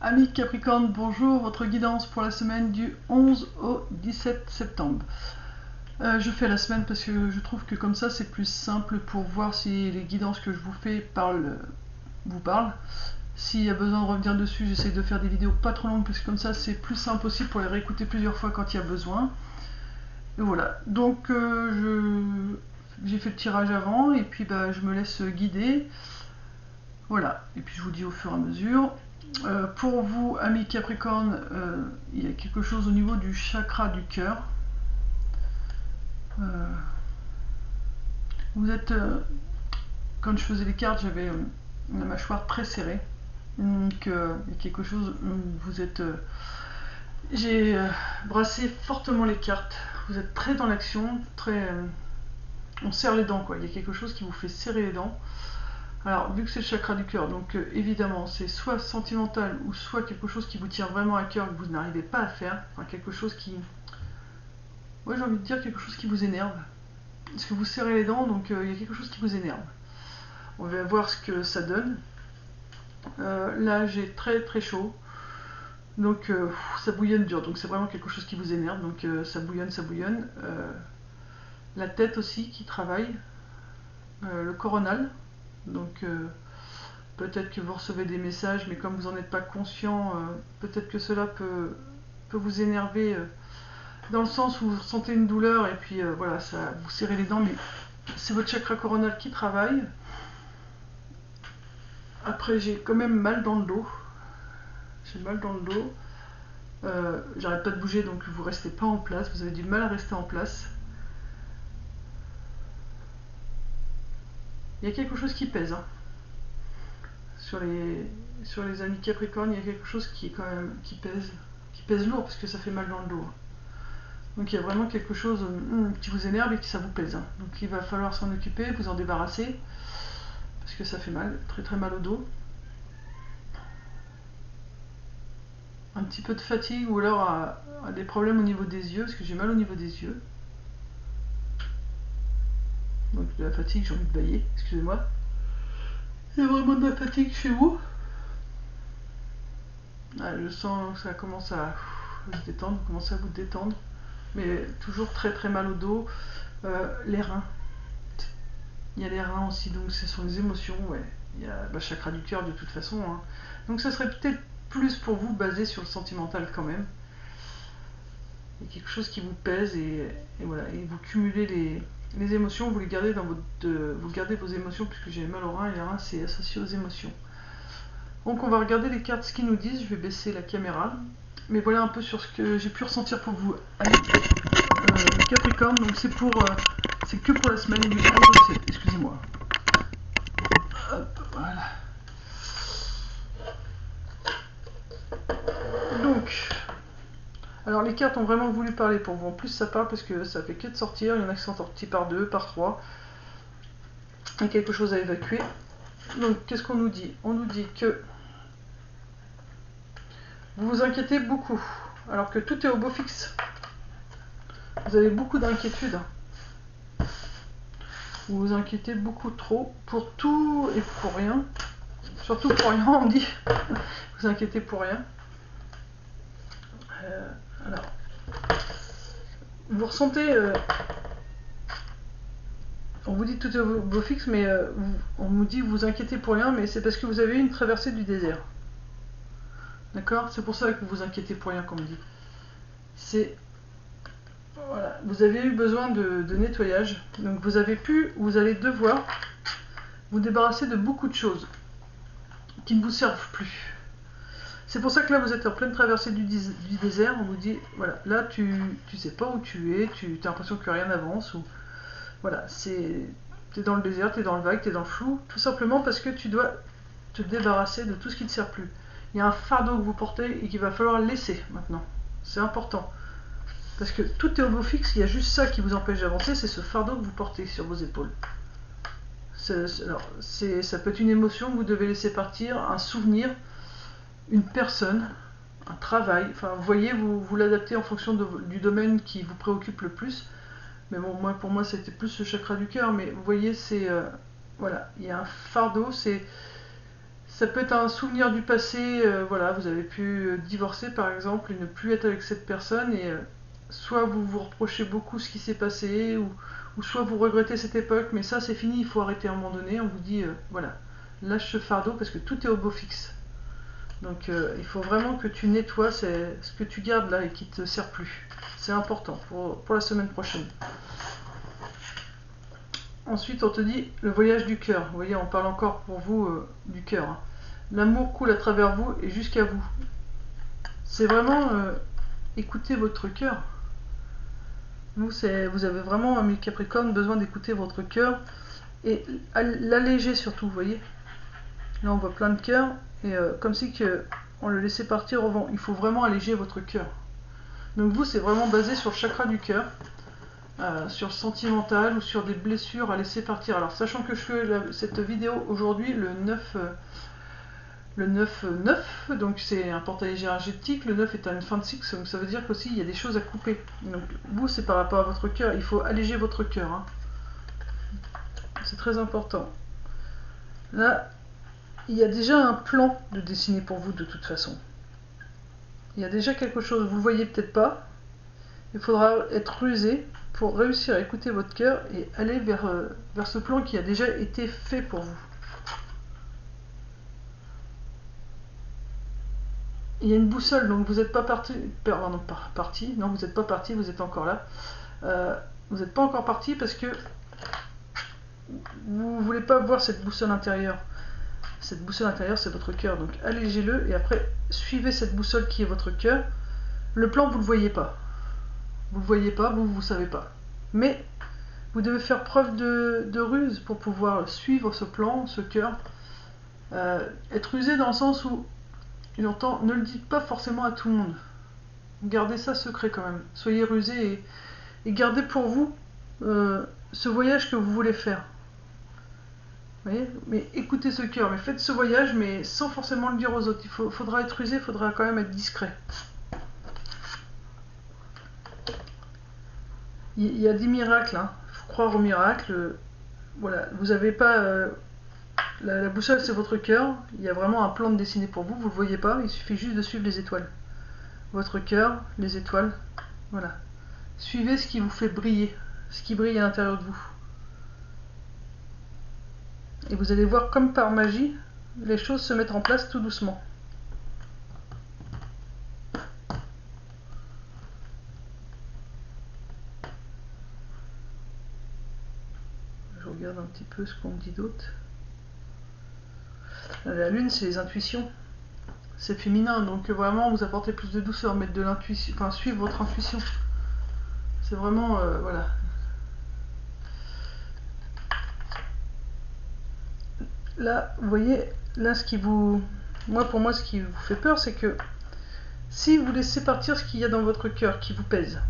Amis Capricorne, bonjour, votre guidance pour la semaine du 11 au 17 septembre. Je fais la semaine parce que je trouve que comme ça c'est plus simple pour voir si les guidances que je vous fais vous parlent. S'il y a besoin de revenir dessus, j'essaie de faire des vidéos pas trop longues parce que comme ça c'est plus simple aussi pour les réécouter plusieurs fois quand il y a besoin. Et voilà, donc j'ai fait le tirage avant et puis je me laisse guider. Voilà, et puis je vous dis au fur et à mesure. Pour vous, amis Capricorne, il y a quelque chose au niveau du chakra du cœur. Vous êtes, quand je faisais les cartes, j'avais la mâchoire très serrée. Donc il y a quelque chose où vous êtes... j'ai brassé fortement les cartes. Vous êtes très dans l'action, très... on serre les dents quoi. Il y a quelque chose qui vous fait serrer les dents. Alors, vu que c'est le chakra du cœur, donc évidemment, c'est soit sentimental ou soit quelque chose qui vous tient vraiment à cœur que vous n'arrivez pas à faire. Enfin, quelque chose qui... Ouais, j'ai envie de dire quelque chose qui vous énerve. Parce que vous serrez les dents, donc il y a quelque chose qui vous énerve. On va voir ce que ça donne. Là, j'ai très très chaud. Donc, ça bouillonne dur. Donc, c'est vraiment quelque chose qui vous énerve. Donc, ça bouillonne, ça bouillonne. La tête aussi qui travaille. Le coronal. Donc... peut-être que vous recevez des messages, mais comme vous n'en êtes pas conscient, peut-être que cela peut vous énerver dans le sens où vous ressentez une douleur et puis voilà, ça vous serrez les dents, mais c'est votre chakra coronal qui travaille. Après, j'ai quand même mal dans le dos. J'ai mal dans le dos. J'arrête pas de bouger, donc vous restez pas en place. Vous avez du mal à rester en place. Il y a quelque chose qui pèse. Hein. Sur les amis Capricorne, il y a quelque chose qui est quand même qui pèse lourd parce que ça fait mal dans le dos. Donc il y a vraiment quelque chose qui vous énerve et qui ça vous pèse. Hein. Donc il va falloir s'en occuper, vous en débarrasser, parce que ça fait mal, très très mal au dos. Un petit peu de fatigue ou alors à des problèmes au niveau des yeux, parce que j'ai mal au niveau des yeux. Donc de la fatigue, j'ai envie de bailler, excusez-moi. Il y a vraiment de la fatigue chez vous. Ah, je sens que ça commence à se détendre, vous commencez à vous détendre. Mais toujours très très mal au dos. Les reins. Il y a les reins aussi, donc ce sont les émotions, ouais. Il y a le chakra du cœur de toute façon. Hein. Donc ça serait peut-être plus pour vous basé sur le sentimental quand même. Il y a quelque chose qui vous pèse et voilà. Et vous cumulez les émotions, vous les gardez dans vous gardez vos émotions puisque j'ai mal aux reins et les reins c'est associé aux émotions. Donc on va regarder les cartes, ce qu'ils nous disent. Je vais baisser la caméra. Mais voilà un peu sur ce que j'ai pu ressentir pour vous. Allez, Capricorne, donc c'est que pour la semaine du 11 au 7, excusez-moi. Hop, voilà. Donc, alors les cartes ont vraiment voulu parler pour vous. En plus, ça parle parce que ça fait que de sortir. Il y en a qui sont sortis par 2, par 3. Il y a quelque chose à évacuer. Donc, qu'est-ce qu'on nous dit? On nous dit que vous vous inquiétez beaucoup, alors que tout est au beau fixe. Vous avez beaucoup d'inquiétudes. Vous vous inquiétez beaucoup trop pour tout et pour rien. Surtout pour rien, on me dit. Vous inquiétez pour rien. Alors, vous ressentez... on vous dit tout est au beau fixe, mais on vous dit vous vous inquiétez pour rien, mais c'est parce que vous avez eu une traversée du désert. D'accord? C'est pour ça que vous vous inquiétez pour rien, comme on dit. C'est... Voilà, vous avez eu besoin de nettoyage, donc vous allez devoir vous débarrasser de beaucoup de choses qui ne vous servent plus. C'est pour ça que là vous êtes en pleine traversée du désert, on vous dit, voilà, là tu sais pas où tu es, tu as l'impression que rien n'avance, ou voilà, t'es dans le désert, t'es dans le vague, t'es dans le flou, tout simplement parce que tu dois te débarrasser de tout ce qui ne te sert plus. Il y a un fardeau que vous portez et qu'il va falloir laisser maintenant, c'est important. Parce que tout est au beau fixe, il y a juste ça qui vous empêche d'avancer, c'est ce fardeau que vous portez sur vos épaules. Ça peut être une émotion que vous devez laisser partir, un souvenir, une personne, un travail. Enfin, vous voyez, vous l'adaptez en fonction du domaine qui vous préoccupe le plus. Mais bon, pour moi, c'était plus le chakra du cœur. Mais vous voyez, voilà, il y a un fardeau, Ça peut être un souvenir du passé, voilà, vous avez pu divorcer par exemple et ne plus être avec cette personne et soit vous vous reprochez beaucoup ce qui s'est passé ou soit vous regrettez cette époque, mais ça c'est fini, il faut arrêter à un moment donné, on vous dit voilà, lâche ce fardeau parce que tout est au beau fixe. Donc il faut vraiment que tu nettoies ce que tu gardes là et qui ne te sert plus. C'est important pour la semaine prochaine. Ensuite, on te dit le voyage du cœur. Vous voyez, on parle encore pour vous du cœur. Hein. L'amour coule à travers vous et jusqu'à vous. C'est vraiment écouter votre cœur. Vous avez vraiment, ami Capricorne, besoin d'écouter votre cœur et l'alléger surtout, vous voyez. Là, on voit plein de cœurs et comme si on le laissait partir au vent. Il faut vraiment alléger votre cœur. Donc vous, c'est vraiment basé sur le chakra du cœur. Sur le sentimental ou sur des blessures à laisser partir. Alors sachant que je fais cette vidéo aujourd'hui le 9, donc c'est un portail énergétique, le 9 est à une fin de cycle, donc ça veut dire qu'aussi il y a des choses à couper. Donc vous c'est par rapport à votre cœur, il faut alléger votre cœur. Hein. C'est très important. Là, il y a déjà un plan de dessiné pour vous de toute façon. Il y a déjà quelque chose, vous ne le voyez peut-être pas, il faudra être rusé pour réussir à écouter votre cœur et aller vers ce plan qui a déjà été fait pour vous. Il y a une boussole, donc vous n'êtes pas parti, non vous n'êtes pas parti, vous êtes encore là. Vous n'êtes pas encore parti parce que vous ne voulez pas voir cette boussole intérieure. Cette boussole intérieure, c'est votre cœur, donc allégez-le et après suivez cette boussole qui est votre cœur. Le plan, vous ne le voyez pas. Vous ne le voyez pas, vous ne savez pas. Mais vous devez faire preuve de ruse pour pouvoir suivre ce plan, ce cœur. Être rusé dans le sens où, j'entends, ne le dites pas forcément à tout le monde. Gardez ça secret quand même. Soyez rusé et gardez pour vous ce voyage que vous voulez faire. Vous voyez, mais écoutez ce cœur, mais faites ce voyage, mais sans forcément le dire aux autres. Il faudra être rusé, il faudra quand même être discret. Il y a des miracles, hein. Il faut croire aux miracles. Voilà, vous n'avez pas... la boussole, c'est votre cœur. Il y a vraiment un plan de dessiné pour vous. Vous ne le voyez pas, il suffit juste de suivre les étoiles. Votre cœur, les étoiles, voilà. Suivez ce qui vous fait briller, ce qui brille à l'intérieur de vous. Et vous allez voir comme par magie, les choses se mettent en place tout doucement. Je regarde un petit peu ce qu'on me dit d'autre. La lune, c'est les intuitions. C'est féminin, donc vraiment vous apportez plus de douceur, mettre de l'intuition, enfin suivre votre intuition. C'est vraiment, voilà. Là, vous voyez, là ce qui vous... pour moi, ce qui vous fait peur, c'est que si vous laissez partir ce qu'il y a dans votre cœur qui vous pèse,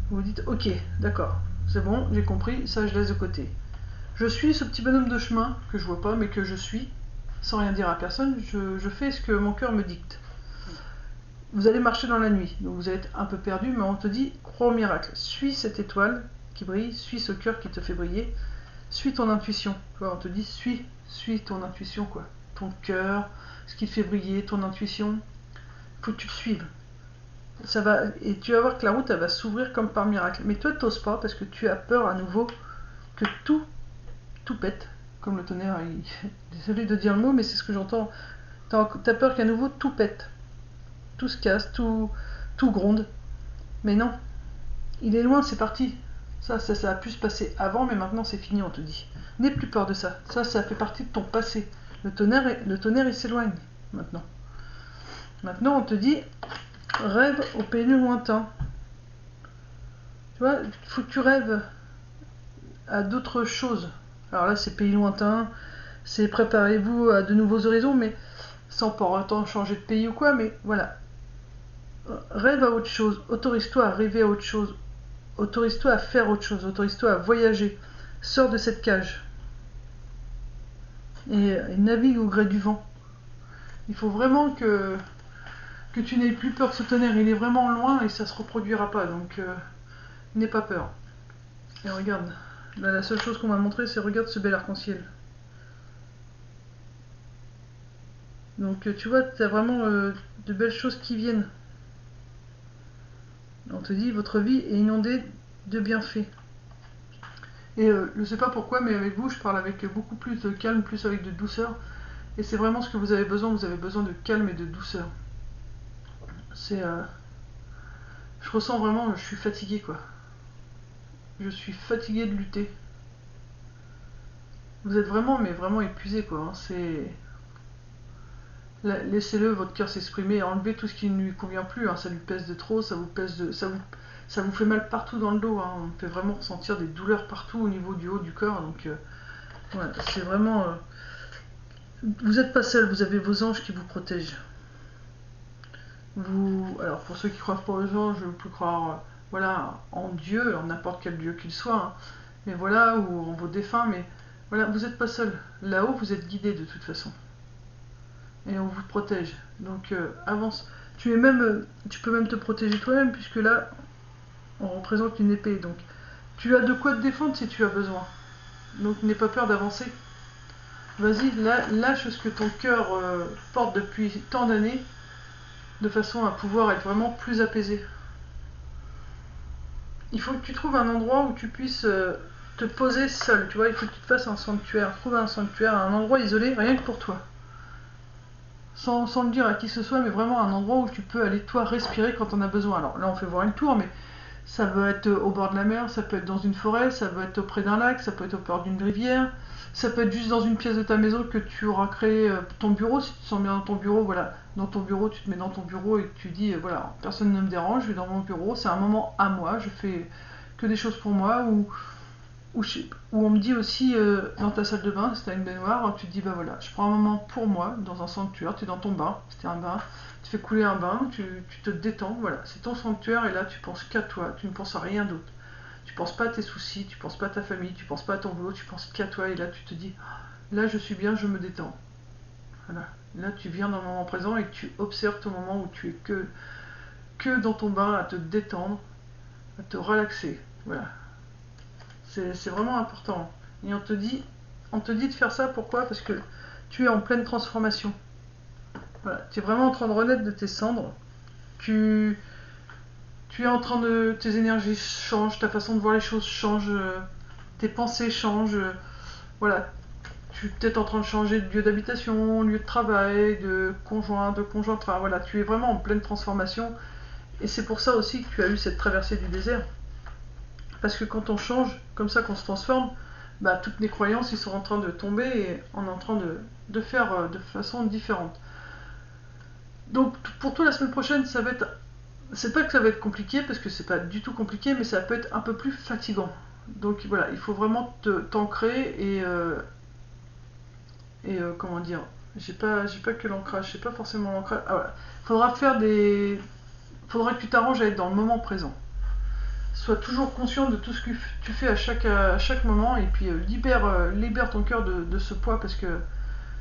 vous vous dites, ok, d'accord, c'est bon, j'ai compris, ça je laisse de côté. Je suis ce petit bonhomme de chemin que je vois pas, mais que je suis, sans rien dire à personne, je fais ce que mon cœur me dicte. Vous allez marcher dans la nuit, donc vous allez être un peu perdu, mais on te dit, crois au miracle, suis cette étoile qui brille, suis ce cœur qui te fait briller, suis ton intuition. On te dit, suis ton intuition, quoi. Ton cœur, ce qui te fait briller, ton intuition, faut que tu le suives. Ça va, et tu vas voir que la route, elle va s'ouvrir comme par miracle. Mais toi, tu n'oses pas parce que tu as peur à nouveau que tout pète, comme le tonnerre. Désolé de dire le mot, mais c'est ce que j'entends. Tu as peur qu'à nouveau tout pète. Tout se casse, tout gronde. Mais non, il est loin, c'est parti. Ça a pu se passer avant, mais maintenant c'est fini, on te dit. N'aie plus peur de ça. Ça fait partie de ton passé. Le tonnerre il s'éloigne maintenant. Maintenant, on te dit, rêve au pays lointain. Tu vois, il faut que tu rêves à d'autres choses. Alors là, c'est pays lointain, c'est préparez-vous à de nouveaux horizons, mais sans pour autant changer de pays ou quoi, mais voilà. Rêve à autre chose, autorise-toi à rêver à autre chose, autorise-toi à faire autre chose, autorise-toi à voyager, sors de cette cage et navigue au gré du vent. Il faut vraiment que tu n'aies plus peur de ce tonnerre, il est vraiment loin et ça se reproduira pas, donc n'aie pas peur. Et regarde, là, la seule chose qu'on m'a montré, c'est regarde ce bel arc-en-ciel. Donc tu vois, tu as vraiment de belles choses qui viennent. On te dit, votre vie est inondée de bienfaits. Et je ne sais pas pourquoi, mais avec vous, je parle avec beaucoup plus de calme, plus avec de douceur. Et c'est vraiment ce que vous avez besoin de calme et de douceur. C'est... je ressens vraiment, je suis fatigué quoi. Je suis fatigué de lutter. Vous êtes vraiment, mais vraiment épuisé quoi. Hein. C'est... Laissez-le, votre cœur s'exprimer, enlevez tout ce qui ne lui convient plus. Hein. Ça lui pèse de trop, ça vous pèse de... Ça vous fait mal partout dans le dos. Hein. On peut vraiment ressentir des douleurs partout au niveau du haut du corps. Donc ouais, c'est vraiment... vous n'êtes pas seul, vous avez vos anges qui vous protègent. Alors pour ceux qui croient pas aux anges, vous pouvez croire voilà, en Dieu, en n'importe quel Dieu qu'il soit, hein. Mais voilà, ou en vos défunts, mais voilà, vous n'êtes pas seul. Là-haut, vous êtes guidé de toute façon. Et on vous protège. Donc avance. Tu peux même te protéger toi-même, puisque là, on représente une épée. Donc tu as de quoi te défendre si tu as besoin. Donc n'aie pas peur d'avancer. Vas-y, lâche ce que ton cœur porte depuis tant d'années, de façon à pouvoir être vraiment plus apaisé. Il faut que tu trouves un endroit où tu puisses te poser seul, tu vois, il faut que tu te fasses un sanctuaire, trouve un sanctuaire, un endroit isolé, rien que pour toi. Sans le dire à qui que ce soit, mais vraiment un endroit où tu peux aller toi respirer quand on a besoin. Alors là on fait voir une tour, mais ça peut être au bord de la mer, ça peut être dans une forêt, ça peut être auprès d'un lac, ça peut être au bord d'une rivière, ça peut être juste dans une pièce de ta maison que tu auras créé ton bureau, si tu te sens bien dans ton bureau, voilà. Dans ton bureau, tu te mets dans ton bureau et tu dis, voilà, personne ne me dérange, je vais dans mon bureau, c'est un moment à moi, je fais que des choses pour moi, ou on me dit aussi, dans ta salle de bain, si tu as une baignoire, tu te dis, bah voilà, je prends un moment pour moi, dans un sanctuaire, tu es dans ton bain, c'était un bain, tu fais couler un bain, tu te détends, voilà, c'est ton sanctuaire et là tu penses qu'à toi, tu ne penses à rien d'autre. Tu penses pas à tes soucis, tu penses pas à ta famille, tu penses pas à ton boulot, tu penses qu'à toi et là tu te dis, là je suis bien, je me détends. Voilà, là tu viens dans le moment présent et tu observes ton moment où tu es que dans ton bain à te détendre, à te relaxer, voilà. C'est vraiment important. Et on te dit de faire ça, pourquoi? Parce que tu es en pleine transformation. Voilà, tu es vraiment en train de renaître de tes cendres. Tu es en train de... Tes énergies changent, ta façon de voir les choses change, tes pensées changent. Voilà, tu es peut-être en train de changer de lieu d'habitation, lieu de travail, de conjointe, enfin voilà, tu es vraiment en pleine transformation. Et c'est pour ça aussi que tu as eu cette traversée du désert. Parce que quand on change, comme ça qu'on se transforme, bah, toutes les croyances ils sont en train de tomber et on est en train de faire de façon différente. Donc pour toi la semaine prochaine, ça va être... C'est pas que ça va être compliqué, parce que c'est pas du tout compliqué, mais ça peut être un peu plus fatigant. Donc voilà, il faut vraiment t'ancrer comment dire, j'ai pas que l'ancrage, c'est pas forcément l'ancrage. Ah, voilà. Faudra que tu t'arranges à être dans le moment présent. Sois toujours conscient de tout ce que tu fais à chaque moment et puis libère ton cœur de ce poids parce que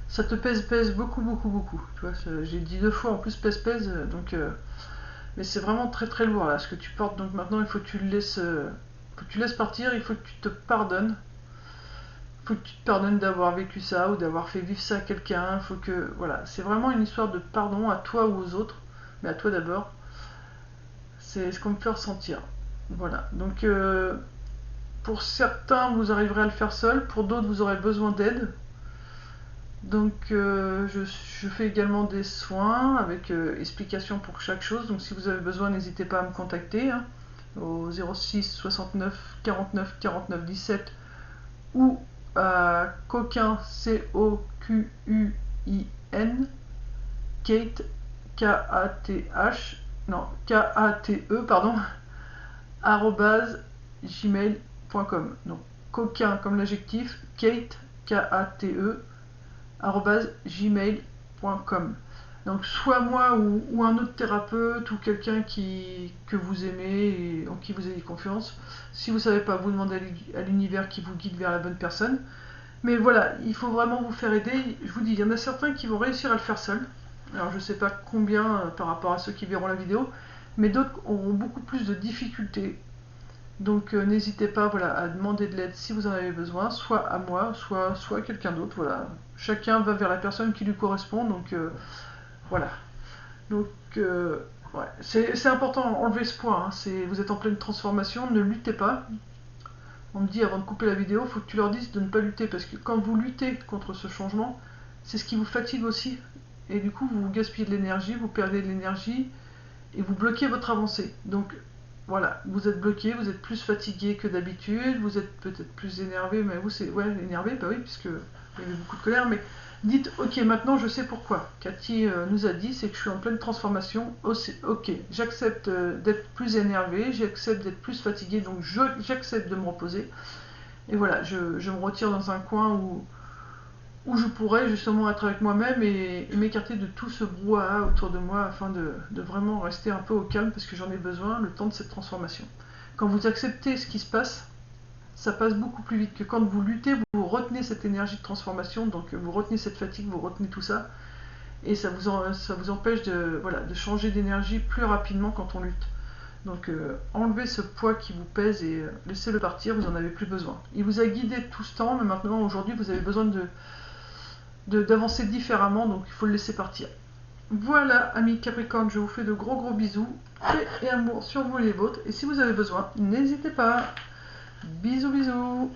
ça te pèse beaucoup, beaucoup, beaucoup. Tu vois, j'ai dit 2 fois en plus pèse, donc mais c'est vraiment très très lourd là ce que tu portes. Donc maintenant il faut que tu le laisses partir, il faut que tu te pardonnes. Il faut que tu te pardonnes d'avoir vécu ça ou d'avoir fait vivre ça à quelqu'un. Il faut que voilà, c'est vraiment une histoire de pardon à toi ou aux autres, mais à toi d'abord. C'est ce qu'on me fait ressentir. Voilà, donc pour certains, vous arriverez à le faire seul, pour d'autres, vous aurez besoin d'aide. Donc je fais également des soins avec explication pour chaque chose. Donc si vous avez besoin, n'hésitez pas à me contacter hein, au 06 69 49 49 17 ou à Coquin, C-O-Q-U-I-N, Kate, K-A-T-H, non, K-A-T-E, pardon, gmail.com. Donc coquin comme l'adjectif, Kate, K-A-T-E, gmail.com. Donc soit moi ou un autre thérapeute ou quelqu'un que vous aimez et en qui vous avez confiance. Si vous ne savez pas, vous demandez à l'univers qui vous guide vers la bonne personne. Mais voilà, il faut vraiment vous faire aider. Je vous dis, il y en a certains qui vont réussir à le faire seuls. Alors je ne sais pas combien par rapport à ceux qui verront la vidéo, mais d'autres auront beaucoup plus de difficultés Donc n'hésitez pas, voilà, à demander de l'aide si vous en avez besoin, soit à moi, soit à quelqu'un d'autre. Voilà. Chacun va vers la personne qui lui correspond. Donc voilà. Donc ouais. C'est important, enlever ce poids. Hein. Vous êtes en pleine transformation, ne luttez pas. On me dit avant de couper la vidéo, il faut que tu leur dises de ne pas lutter, parce que quand vous luttez contre ce changement, c'est ce qui vous fatigue aussi. Et du coup, vous gaspillez de l'énergie, vous perdez de l'énergie, et vous bloquez votre avancée. Donc voilà, vous êtes bloqué, vous êtes plus fatigué que d'habitude, vous êtes peut-être plus énervé, mais vous c'est... Ouais, énervé, bah oui, puisque il y avait beaucoup de colère, mais dites, ok, maintenant je sais pourquoi. Cathy nous a dit, c'est que je suis en pleine transformation, ok, j'accepte d'être plus énervé, j'accepte d'être plus fatigué, donc j'accepte de me reposer. Et voilà, je me retire dans un coin où je pourrais justement être avec moi-même et m'écarter de tout ce brouhaha autour de moi afin de vraiment rester un peu au calme parce que j'en ai besoin le temps de cette transformation. Quand vous acceptez ce qui se passe, ça passe beaucoup plus vite que quand vous luttez, vous retenez cette énergie de transformation, donc vous retenez cette fatigue, vous retenez tout ça et ça vous empêche voilà, de changer d'énergie plus rapidement quand on lutte. Donc enlevez ce poids qui vous pèse et laissez-le partir, vous n'en avez plus besoin. Il vous a guidé tout ce temps, mais maintenant aujourd'hui vous avez besoin d'avancer différemment, donc il faut le laisser partir. Voilà, amis Capricorne, je vous fais de gros bisous, paix et amour sur vous et les vôtres, et si vous avez besoin, n'hésitez pas. Bisous.